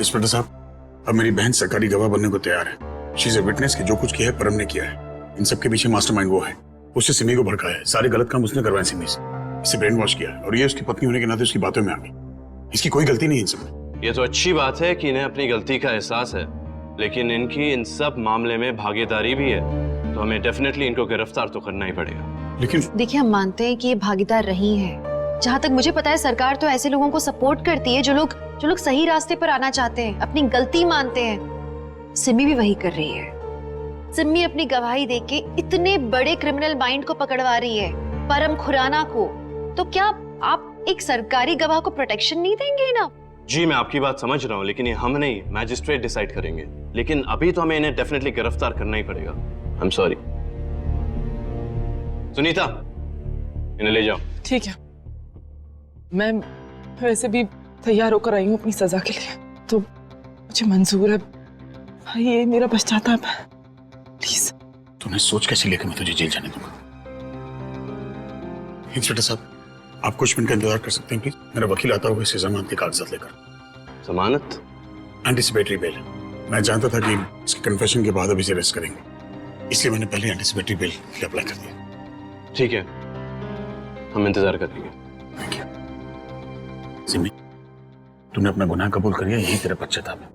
Inspector साहब, अब मेरी बहन सरकारी गवाह बनने को तैयार है। शी इज ए विटनेस कि जो कुछ किया है परम ने किया है। इन सब के पीछे मास्टरमाइंड वो है। उससे सिमी को भड़काया है, सारे गलत काम उसने करवाए सिमी से, इसे ब्रेन वॉश किया है और ये उसकी पत्नी होने के नाते उसकी बातों में आ गई। इसकी कोई गलती नहीं है इन सब। ये तो अच्छी बात है कि इन्हें अपनी गलती का एहसास है, लेकिन इनकी इन सब मामले में भागीदारी भी है, तो हमें डेफिनेटली इनको गिरफ्तार तो करना ही पड़ेगा। लेकिन देखिए, हम मानते हैं कि ये भागीदार रही हैं। जहाँ तक मुझे पता है सरकार तो ऐसे लोगों को सपोर्ट करती है जो लोग सही रास्ते पर आना चाहते हैं, अपनी गलती मानते हैं। सिमी भी वही कर रही है। सिमी अपनी गवाही देके इतने बड़े क्रिमिनल माइंड को पकड़वा रही है, परम खुराना को। तो क्या आप एक सरकारी गवाह को प्रोटेक्शन नहीं देंगे ना? जी मैं आपकी बात समझ रहा हूँ, लेकिन ये हम नहीं, मैजिस्ट्रेट डिसाइड करेंगे। लेकिन अभी तो हमें इन्हें डेफिनेटली गिरफ्तार करना ही पड़ेगा। I am sorry. सुनीता, इन्हें ले जाओ। ठीक है, मैं वैसे भी तैयार होकर आई हूँ अपनी सजा के लिए, तो मुझे मंजूर है। भाई ये मेरा पश्चाताप है, प्लीज। तुम्हें सोच कैसे लेकर मैं तुझे जेल जाने दूंगा? इंस्पेक्टर साहब, आप कुछ मिनट का इंतजार कर सकते हैं प्लीज? मेरा वकील आता हुआ इसे जमानत के कागजात लेकर। जमानत? Anticipatory bail. मैं जानता था कि इसके कन्फेशन के बाद अब इसे अरेस्ट करेंगे, इसलिए मैंने पहले एंटीसिपेटरी बेल के लिए अप्लाई कर दिया। ठीक है, हम इंतजार करेंगे। Thank you. सिमी, तूने अपना गुनाह कबूल कर लिया, यही तेरा पश्चाताप है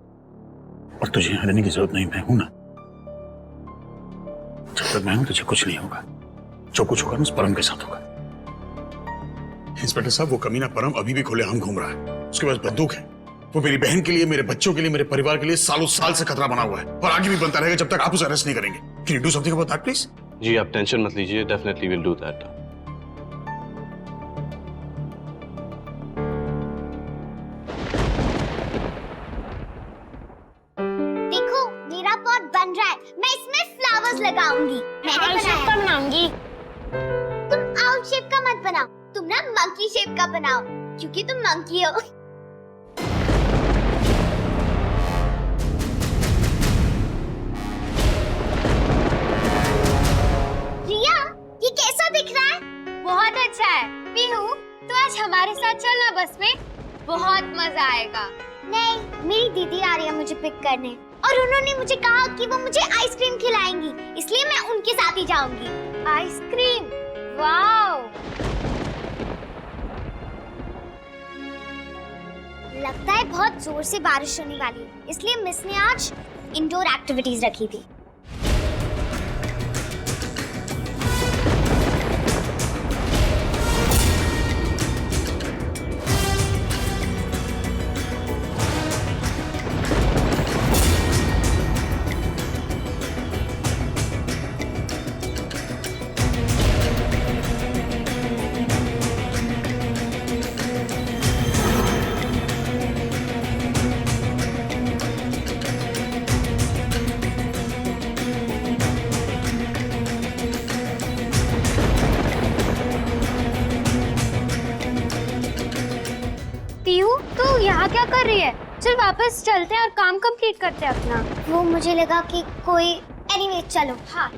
और तुझे यहाँ रहने की जरूरत नहीं। मैं हूं ना, जब तक मैं हूं तुझे कुछ नहीं होगा। जो कुछ होगा ना उस परम के साथ होगा। इंस्पेक्टर साहब, वो कमीना परम अभी भी खुलेआम घूम रहा है। उसके पास बंदूक है। वो मेरी बहन के लिए, मेरे बच्चों के लिए, मेरे परिवार के लिए सालों साल से खतरा बना हुआ है और आगे भी बनता रहेगा जब तक आप उसे अरेस्ट नहीं करेंगे। Can you do something about that please? जी आप टेंशन मत लीजिए, डेफिनेटली विल डू दैट। देखो मेरा पॉट बन रहा है, मैं इसमें फ्लावर्स लगाऊंगी। मैंने बनाऊंगी। तुम आउट शेप का मत बनाओ, तुम ना मंकी शेप का बनाओ, क्योंकि तुम मंकी हो। रिया, ये कैसा दिख रहा है? बहुत अच्छा है। पीहू, तो आज हमारे साथ चलना बस में, बहुत मजा आएगा। नहीं, मेरी दीदी आ रही है मुझे पिक करने और उन्होंने मुझे कहा कि वो मुझे आइसक्रीम खिलाएंगी, इसलिए मैं उनके साथ ही जाऊंगी। आइसक्रीम? वाओ! लगता है बहुत जोर से बारिश होने वाली है, इसलिए मिस ने आज इंडोर एक्टिविटीज रखी थी। तो यहाँ क्या कर रही है? चल वापस चलते हैं और काम कंप्लीट करते हैं अपना। वो मुझे लगा कि कोई एनीवे चलो। हाँ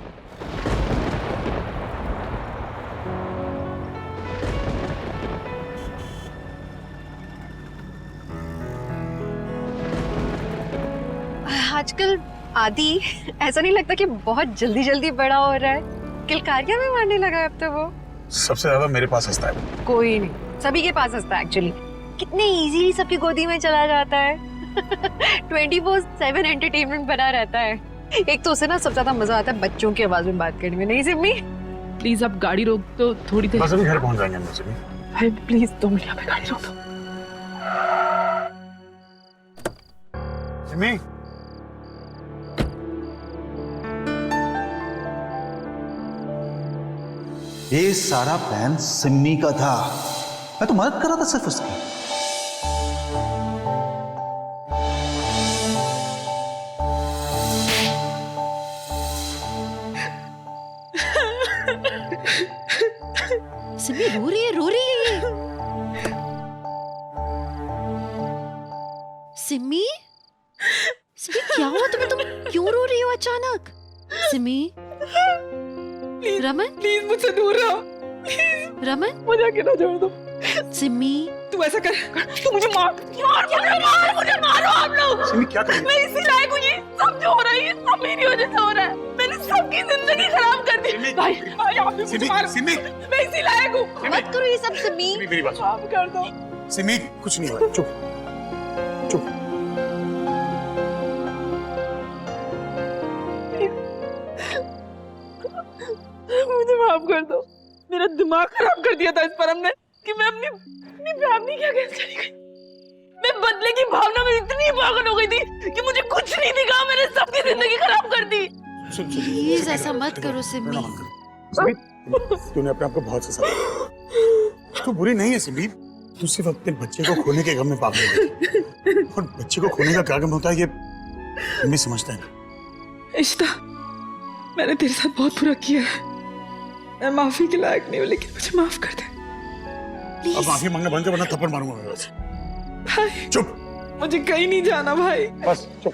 आजकल आदि ऐसा नहीं लगता कि बहुत जल्दी जल्दी बड़ा हो रहा है? किलकारियां में मारने लगा है अब तो वो। सबसे ज्यादा मेरे पास हंसता है। कोई नहीं, सभी के पास हंसता है एक्चुअली। कितने इजीली सबकी गोदी में चला जाता है। 24/7 एंटरटेनमेंट बना रहता है। एक तो उसे ना सबसे ज्यादा मजा आता है बच्चों की आवाज में बात करने में। नहीं सिमी? प्लीज आप गाड़ी रोक दो थोड़ी देर। बस अभी घर पहुंच जाएंगे हम सिमी। भाई प्लीज 2 मिनट यहाँ पे गाड़ी रोक दो। सिमी, ये सारा प्लान सिम्मी का था। मैं तो मदद कर रहा था सिर्फ उसकी। सिमी रो रही है, रो रही है। सिमी, सिमी क्या हुआ तुम्हें? तुम क्यों रो रही हो अचानक? सिमी, रमन प्लीज मुझसे दूर रहो। रमन, मुझे अकेला छोड़ दो। सिमी तू ऐसा कर, तू मुझे मार मुझे मारो आप लोग। सिमी क्या कर रही मैं इसी लायक हूँ, ये सब जो हो रहा है ये सब मेरी वजह से हो रहा है। मैंने सबकी जिंदगी खराब कर दी। भाई भाई आप भी मुझे मारो। सिमी मैं इसी लायक हूँ। मत करो ये सब सिमी। सिमी मेरी बात सुन। आप कर दो। सिमी कुछ नहीं हुआ, चुप चुप। मुझे माफ कर दो। मेरा दिमाग खराब कर दिया था इस परम ने कि मैं अपनी फैमिली के अगेंस्ट चली गई। मैं बदले की भावना में इतनी पागल हो गई थी कि मुझे कुछ नहीं दिखा। मैंने सबकी जिंदगी खराब कर दी। प्लीज ऐसा मत करो सिमी। सिमी तूने अपने आप को बहुत सताया। तू बुरी नहीं है सिमी, तू सिर्फ अपने बच्चे को खोने के गम में पागल हो गई। और बच्चे को खोने का क्या गम होता है ये हम भी समझते हैं। इश्ता, मैंने तेरे साथ बहुत बुरा किया है। मैं माफी के लायक नहीं हूँ, लेकिन मुझे माफ कर दे। अब माफी मांगना बंद कर वरना थप्पड़ मारूंगा मैं बस। भाई चुप। मुझे कहीं नहीं जाना भाई। बस चुप।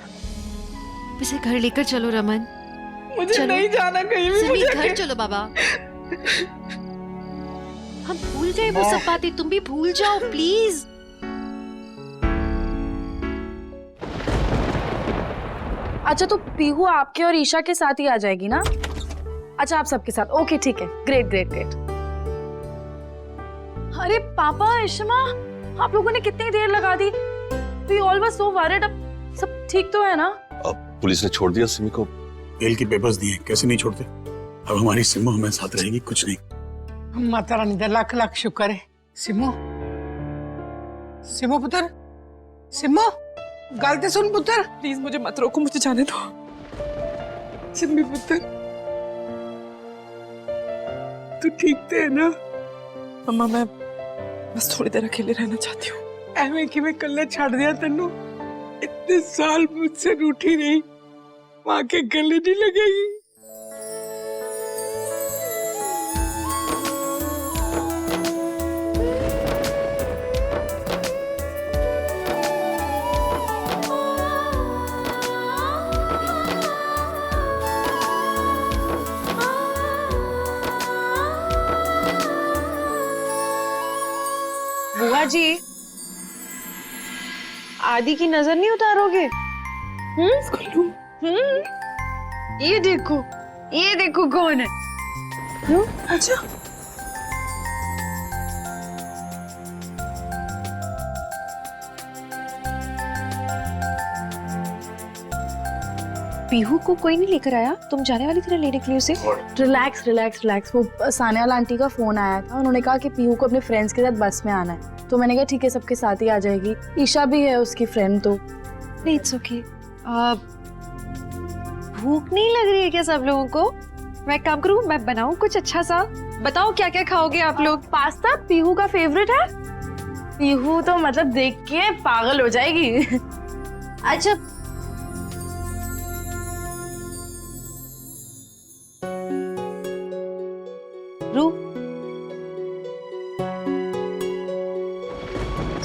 इसे घर लेकर चलो रमन। मुझे चलो। नहीं जाना कहीं भी। सिमी मुझे घर चलो बाबा। हम भूल गए वो सब बातें, तुम भी भूल जाओ प्लीज। अच्छा तो पीहू आपके और ईशा के साथ ही आ जाएगी ना? अच्छा आप सबके साथ, ओके ठीक है, ग्रेट ग्रेट ग्रेट। अरे पापा इशमा, आप लोगों ने कितनी देर लगा दी? We all were so worried. अब सब ठीक तो है ना? अब पुलिस ने छोड़ दिया सिमी को। बेल के पेपर्स दिए, कैसे नहीं छोड़ते। अब हमारी सिम्मो हमारे साथ रहेगी, कुछ नहीं। माता रानी दा लाख लाख शुक्र है। सिमो सिमो पुत्र, सिमो गल ते सुन पुत्र। प्लीज मुझे मत रोको, मुझे जाने दो। सिमी पुत्र, तू ठीक तो है ना? मम्मा मैं बस थोड़ी देर अकेले रहना चाहती हूँ। एवें कि मैं कल्ला छड़ दिया तेनू। इतने साल मुझसे रूठी रही, माँ के गले नहीं लगेगी। बुआ जी, आदि की नजर नहीं उतारोगे? ये देखो कौन है। अच्छा पीहू को कोई नहीं लेकर आया? तुम जाने वाली थी ना लेने के लिए उसे? Relax relax relax. वो सानियाल आंटी का फोन आया था, उन्होंने कहा कि पीहू को अपने फ्रेंड्स के साथ बस में आना है, तो मैंने कहा ठीक है सबके साथ ही आ जाएगी। ईशा भी है उसकी फ्रेंड। तो नहीं इट्स ओके। भूख नहीं लग रही है क्या सब लोगों को? मैं एक काम करूं, मैं बनाऊं कुछ अच्छा सा? बताओ क्या क्या खाओगे आप लोग? पास्ता पीहू का फेवरेट है। पीहू तो मतलब देख के पागल हो जाएगी। अच्छा रू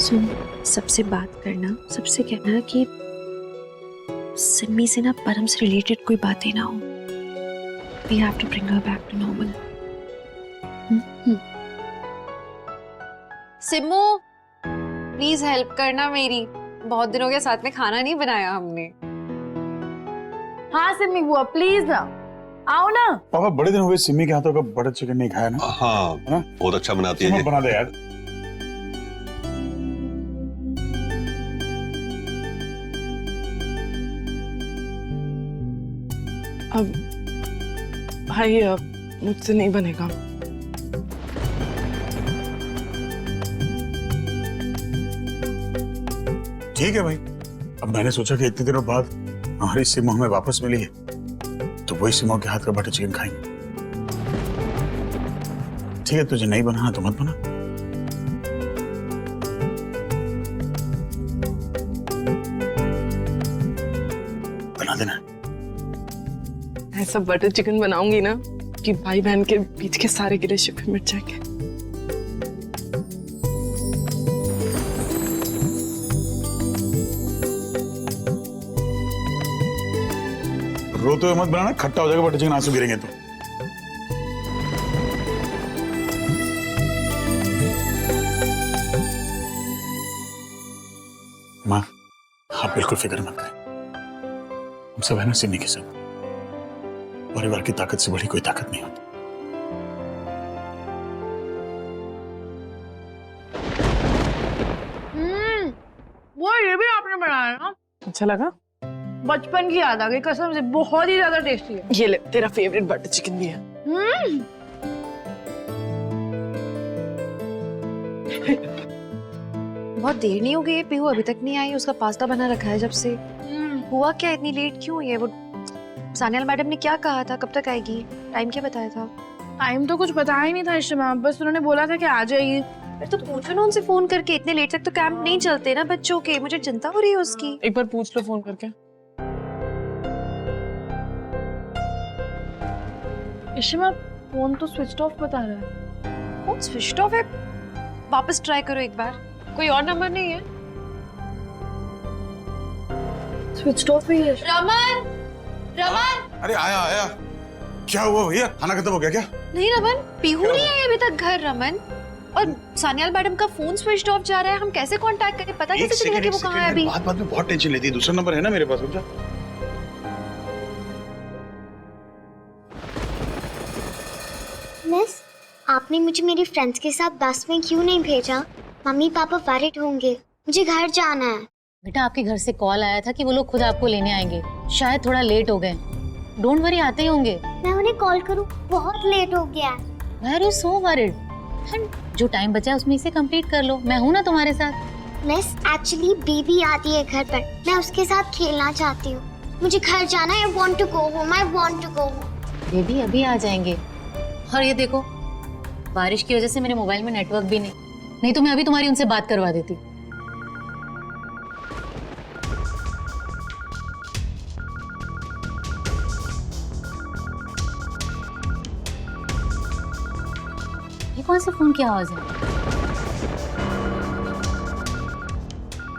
सुन, सबसे बात करना, सबसे कहना कि सिमी से ना परम से रिलेटेड कोई बातें ना हो। We have to bring her back to normal. Simmu please help करना मेरी, बहुत दिन हो गया साथ में खाना नहीं बनाया हमने। हाँ सिमी बुआ प्लीज ना आओ ना। पापा बड़े दिन हो गए सिमी के हाथों का बटर चिकन नहीं खाया ना। हाँ ना? बहुत अच्छा बनाती है सिम्मो ये। बना दे यार। अब भाई अब मुझसे नहीं बनेगा। ठीक है भाई, अब मैंने सोचा कि इतने दिनों बाद हमारी सिम्मो हमें वापस मिली है, तो वही सिम्मो के हाथ का बटर चिकन खाएंगे। ठीक है, तुझे नहीं बनाना तो मत बना। बना देना। ऐसा बटर चिकन बनाऊंगी ना कि भाई बहन के बीच के सारे गिले शिकवे मिट जाएंगे। रोते हुए मत बनाना, खट्टा हो जाएगा बटर चिकन, आंसू गिरेंगे तो। आप बिल्कुल फिक्र मत करें, हम सब है ना सिमी के साथ। परिवार की ताकत से बड़ी कोई ताकत नहीं होती। वो ये भी आपने बनाया ना, अच्छा लगा? बचपन की याद आ गई कसम से, बहुत ही ज्यादा टेस्टी है। ये ले, तेरा फेवरेट बटर चिकन भी है। बहुत देर नहीं हो गई है, पीहू अभी तक नहीं आई, उसका पास्ता बना रखा है जब से। हुआ क्या, इतनी लेट क्यों हुई है? वो सानिया मैडम ने क्या कहा था, कब तक आएगी? टाइम क्या बताया था? टाइम तो कुछ बताया ही नहीं था इश्मा, बस उन्होंने बोला था कि आ जाएगी। फिर तो पूछो ना उनसे फोन करके, इतने लेट तक तो कैंप नहीं चलते ना बच्चों के, मुझे चिंता हो रही है उसकी। एक बार पूछ लो फोन करके। इश्मा फोन तो स्विच ऑफ बता रहा है। फोन स्विच ऑफ है? वापस ट्राई करो एक बार। कोई और नंबर नहीं है? स्विच ऑफ ही है। रमन, रमन। अरे आया आया, क्या हुआ भैया? खाना खत्म हो गया क्या? नहीं रमन, पीहू नहीं आई अभी तक घर रमन, और सानिया मैडम का फोन स्विच ऑफ जा रहा है, हम कैसे कांटेक्ट करें? पता कैसे चलेगा कि वो कहाँ है अभी? बात में बहुत टेंशन लेती है, दूसरा नंबर है ना मेरे पास, समझा? मिस, आपने मुझे मेरी फ्रेंड्स के साथ बस में क्यों नहीं भेजा? मम्मी पापा वरिड होंगे, मुझे घर जाना है। बेटा आपके घर से कॉल आया था कि वो लोग खुद आपको लेने आएंगे, शायद थोड़ा लेट हो गए। डोंट वरी, आते ही होंगे। मैं उन्हें कॉल करूं? बहुत लेट हो गया है। Why are you so worried? जो टाइम बचा है उसमें इसे कंप्लीट कर लो, मैं हूँ ना तुम्हारे साथ। मिस, एक्चुअली बेबी आती है घर पर, मैं उसके साथ खेलना चाहती हूँ। मुझे घर जाना है। I want to go home. I want to go home. Baby अभी आ जाएंगे। और ये देखो, बारिश की वजह से मेरे मोबाइल में नेटवर्क भी नहीं तो मैं अभी तुम्हारी उनसे बात करवा देती। ये कौन सा फोन की आवाज है?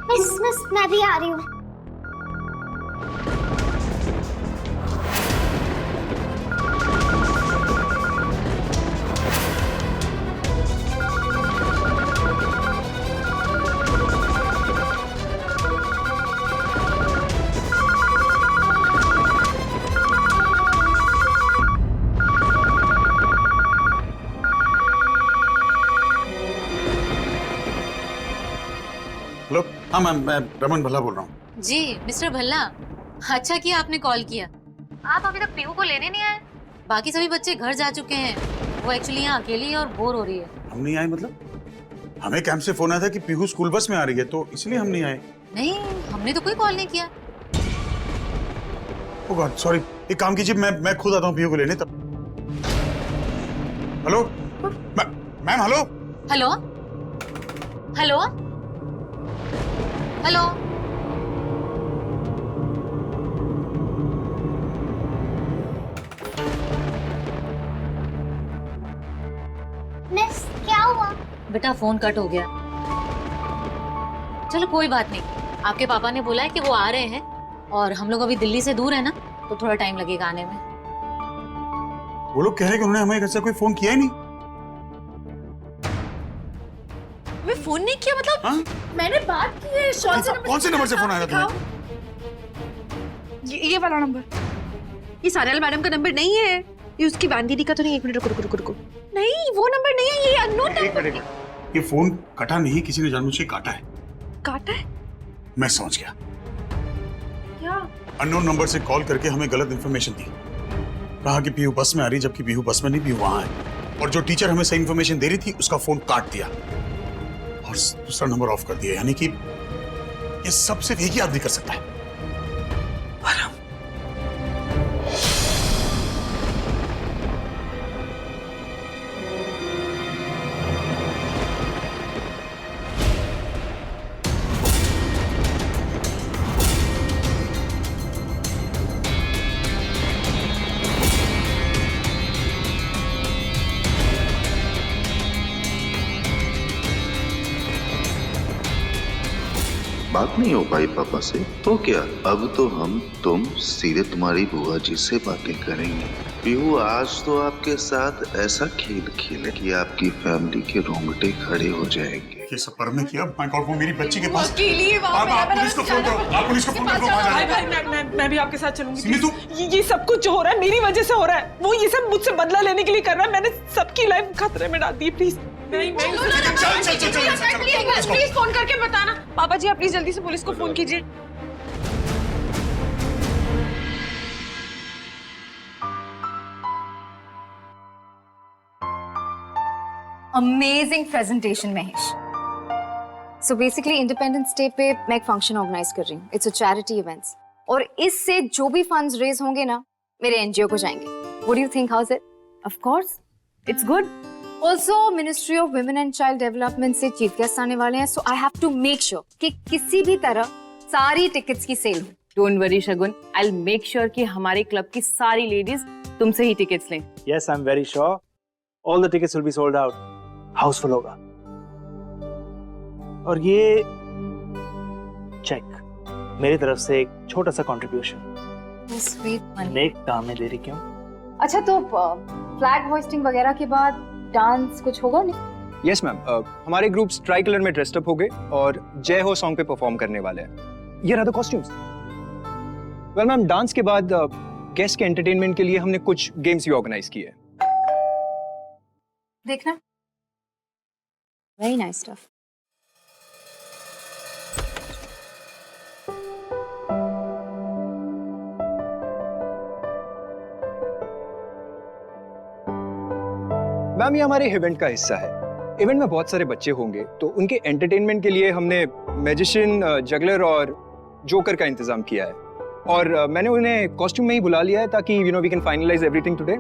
मिस, मैं भी आ रही हूँ। हेलो, हाँ मैम, मैं रमन भल्ला बोल रहा हूँ। जी मिस्टर भल्ला, अच्छा किया आपने कॉल किया। आप अभी तक पीहू को लेने नहीं आए? बाकी सभी बच्चे घर जा चुके हैं, वो एक्चुअली यहाँ अकेली है और बोर हो रही है। हम नहीं आए मतलब? हमें कैंप से फोन आया था कि पीहू स्कूल बस में आ रही है, तो इसलिए हम नहीं आए। नहीं, हमने तो कोई कॉल नहीं किया। ओह गॉड, सॉरी। एक काम कीजिए, मैं खुद आता हूँ पीहू को लेने तब। Hello ma'am, hello hello hello hello. Miss, क्या हुआ? बेटा फोन कट हो गया। चलो कोई बात नहीं, आपके पापा ने बोला है कि वो आ रहे हैं और हम लोग अभी दिल्ली से दूर है ना, तो थोड़ा टाइम लगेगा आने में। वो लोग कह रहे हैं कि उन्होंने हमें घर से कोई फोन किया ही नहीं। मैं फोन नहीं किया मतलब? हाँ? मैंने बात की है। कौन से नंबर से फोन आया था तुम्हें? ये वाला नंबर। ये सानिया मैडम का नंबर नहीं है, ये उसकी बहन दीदी का तो नहीं। एक मिनट रुको। नहीं, वो नंबर नहीं है, ये अननोन नंबर। एक मिनट, ये फोन कटा नहीं, किसी ने जानबूझ के काटा है। काटा है? मैं समझ गया। क्या? अननोन नंबर से कॉल करके हमें गलत इंफॉर्मेशन दी, कहा कि पीहू बस में आ रही, जबकि पीहू बस में नहीं, पीहू वहां है। और जो टीचर हमें सही इंफॉर्मेशन दे रही थी उसका फोन काट दिया और दूसरा नंबर ऑफ कर दिया। यानी कि ये सब सिर्फ एक ही आदमी कर सकता है। बात नहीं हो पाई पापा से, तो क्या अब तो तुम सीधे तुम्हारी बुआ जी से बातें करेंगे। पीहू आज तो आपके साथ ऐसा खेल खेले कि आपकी फैमिली के रोंगटे खड़े हो जाएंगे। ये सब परम ने किया? माय गॉड, वो मेरी बच्ची के पास। अकेली वहाँ पे आप पुलिस को फोन करो, आप पुलिस को फोन करो, वहाँ भाई जाना। भाई मैं भी आपके साथ चलूंगी। सिमी, तू ये सब कुछ जो हो रहा है मेरी वजह से हो रहा है। वो ये सब मुझसे बदला लेने के लिए कर रहा है। मैंने सबकी लाइफ खतरे में डाल दी। प्लीज प्लीज फोन करके बताना। पापा जी आप प्लीज जल्दी से पुलिस को फोन कीजिए। Amazing presentation Mahesh. So basically independence day पे मैं एक फंक्शन ऑर्गेनाइज कर रही हूँ। इट्स अ चैरिटी इवेंट्स और इससे जो भी फंड्स रेज होंगे ना मेरे एनजीओ को जाएंगे। What do you think, how is it? Of course it's good. Also ministry of women and child development से चीफ गेस्ट आने वाले हैं, so I have to make sure कि किसी भी तरह सारी टिकट्स की सेल हो। Don't worry Shagun, I will make sure कि हमारे क्लब की सारी लेडीज तुमसे ही टिकट्स लें। Yes, I'm very sure. All the tickets will be sold out. Housefull होगा। और ये चेक मेरी तरफ से एक छोटा सा कंट्रीब्यूशन। स्वीट नेक काम में देरी क्यों? अच्छा तो फ्लैग होइस्टिंग वगैरह के बाद डांस कुछ होगा नहीं? यस मैम, हमारे ग्रुप्स ट्राई कलर में ड्रेस्ड अप हो गए और जय हो सॉन्ग पे परफॉर्म करने वाले हैं। ये रहा the costumes. Well ma'am, dance के बाद गेस्ट के एंटरटेनमेंट के लिए हमने कुछ गेम्स भी ऑर्गेनाइज किए हैं। देखना, वेरी नाइस स्टफ। मैम ये हमारे इवेंट का हिस्सा है। इवेंट में बहुत सारे बच्चे होंगे तो उनके एंटरटेनमेंट के लिए हमने मैजिशियन, जगलर और जोकर का इंतजाम किया है। और मैंने उन्हें कॉस्ट्यूम में ही बुला लिया है ताकि you know we can finalize everything today.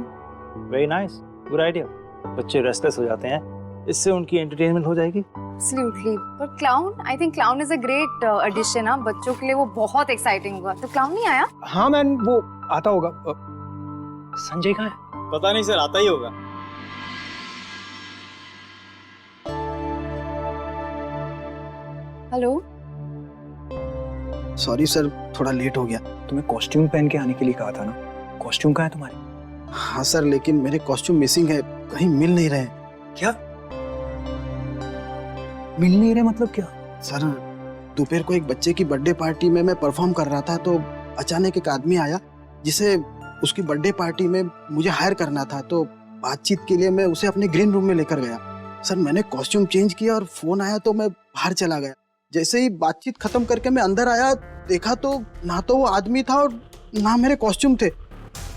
Very nice, good idea. बच्चे रेस्टलेस हो जाते हैं, इससे उनकी एंटरटेनमेंट हो जाएगी। Absolutely. पर clown, I think clown is a great addition ना, बच्चों के लिए वो बहुत एक्साइटिंग होगा। तो क्लाउन नहीं आया? हाँ मैम, वो आता होगा। संजय कहाँ है? पता नहीं सर, आता ही होगा। हेलो, सॉरी सर, थोड़ा लेट हो गया। तुम्हें कॉस्ट्यूम पहन के आने के लिए कहा था ना। कॉस्ट्यूम कहाँ है तुम्हारे? हाँ सर, लेकिन मेरे कॉस्ट्यूम मिसिंग है, कहीं मिल नहीं रहे। क्या मिल नहीं रहे मतलब क्या? सर दोपहर को एक बच्चे की बर्थडे पार्टी में मैं परफॉर्म कर रहा था तो अचानक एक आदमी आया जिसे उसकी बर्थडे पार्टी में मुझे हायर करना था। तो बातचीत के लिए मैं उसे अपने ग्रीन रूम में लेकर गया। सर मैंने कॉस्ट्यूम चेंज किया और फोन आया तो मैं बाहर चला गया। जैसे ही बातचीत खत्म करके मैं अंदर आया, देखा तो ना तो वो आदमी था और ना मेरे कॉस्ट्यूम थे।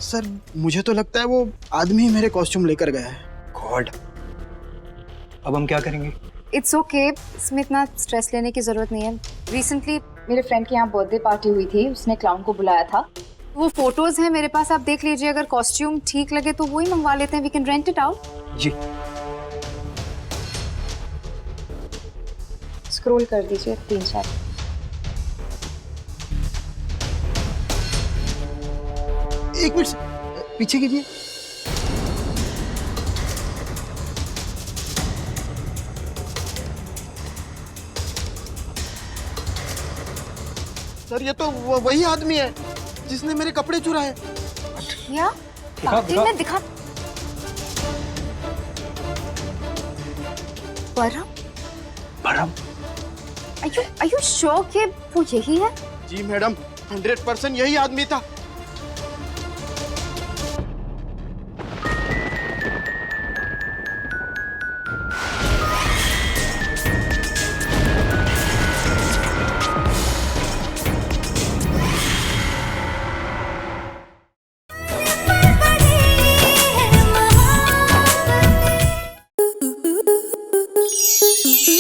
सर मुझे तो लगता है वो आदमी मेरे कॉस्ट्यूम लेकर गया है। गॉड, अब हम क्या करेंगे? इट्स ओके, इसमें इतना स्ट्रेस लेने की जरूरत नहीं है। रिसेंटली मेरे फ्रेंड के यहाँ बर्थडे पार्टी हुई थी, उसने क्लाउन को बुलाया था। वो फोटोज हैं मेरे पास, आप देख लीजिए। अगर कॉस्ट्यूम ठीक लगे तो वही मंगवा लेते हैं। We can rent it out. जी स्क्रॉल कर दीजिए 3-4। एक मिनट पीछे कीजिए। सर ये तो वही आदमी है जिसने मेरे कपड़े चुराए। या पार्टी में दिखा। परम? परम? Are you sure कि वो यही है? जी मैडम, 100% यही आदमी था।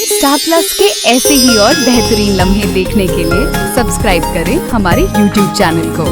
स्टार प्लस के ऐसे ही और बेहतरीन लम्हे देखने के लिए सब्सक्राइब करें हमारे YouTube चैनल को।